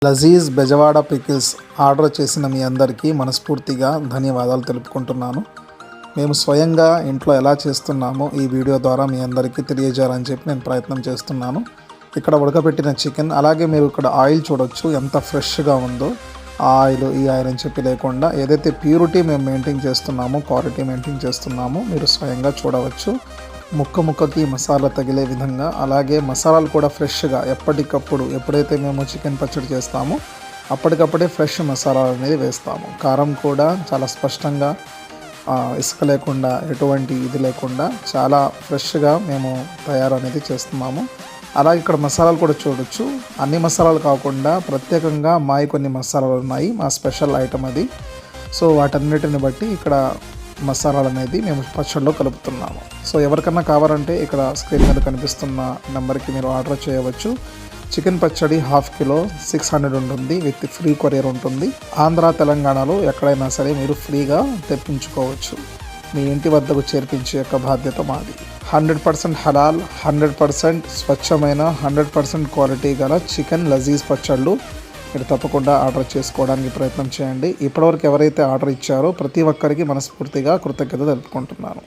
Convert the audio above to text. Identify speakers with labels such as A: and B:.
A: Lazeez Bezawada pickles order చేసిన మీ అందరికీ మనస్ఫూర్తిగా ధన్యవాదాలు తెలుపుకుంటున్నాను. మేము స్వయంగా ఇంట్లో ఎలా చేస్తున్నామో ఈ వీడియో ద్వారా మీ అందరికీ తెలియజేయాలని చెప్పి నేను ప్రయత్నం చేస్తున్నాను. ఇక్కడ ఉడకబెట్టిన చికెన్, అలాగే మీరు ఇక్కడ ఆయిల్ చూడొచ్చు ఎంత ఫ్రెష్గా ఉందో. ఆ ఆయిల్ ఈ ఆయిల్ అని చెప్పి లేకుండా ఏదైతే ప్యూరిటీ మేము మెయింటైన్ చేస్తున్నామో, క్వాలిటీ మెయింటైన్ చేస్తున్నామో మీరు స్వయంగా చూడవచ్చు. ముక్కకి మసాలా తగిలే విధంగా, అలాగే మసాలాలు కూడా ఫ్రెష్గా ఎప్పటికప్పుడు ఎప్పుడైతే మేము చికెన్ పచ్చడి చేస్తామో అప్పటికప్పుడే ఫ్రెష్ మసాలాలు అనేది వేస్తాము. కారం కూడా చాలా స్పష్టంగా, ఇసుక లేకుండా, ఎటువంటి ఇది లేకుండా చాలా ఫ్రెష్గా మేము తయారు అనేది చేస్తున్నాము. అలాగే ఇక్కడ మసాలాలు కూడా చూడొచ్చు. అన్ని మసాలాలు కాకుండా ప్రత్యేకంగా కొన్ని మసాలాలు ఉన్నాయి, మా స్పెషల్ ఐటమ్ అది. సో వాటన్నిటిని బట్టి ఇక్కడ మసాలాలు అనేది మేము పచ్చడిలో కలుపుతున్నాము. సో ఎవరికన్నా కావాలంటే ఇక్కడ స్క్రీన్ మీద కనిపిస్తున్న నెంబర్కి మీరు ఆర్డర్ చేయవచ్చు. చికెన్ పచ్చడి 1/2 కిలో 600 ఉంటుంది, విత్ ఫ్రీ కొరియర్ ఉంటుంది. ఆంధ్ర తెలంగాణలో ఎక్కడైనా సరే మీరు ఫ్రీగా తెప్పించుకోవచ్చు. మీ ఇంటి వద్దకు చేర్పించే యొక్క బాధ్యత మాది. 100% హలాల్, 100% స్వచ్ఛమైన, 100% క్వాలిటీ గల చికెన్ లజీజ్ పచ్చళ్ళు మీరు తప్పకుండా ఆర్డర్ చేసుకోవడానికి ప్రయత్నం చేయండి. ఇప్పటివరకు ఎవరైతే ఆర్డర్ ఇచ్చారో ప్రతి ఒక్కరికి మనస్ఫూర్తిగా కృతజ్ఞత తెలుపుకుంటున్నాను.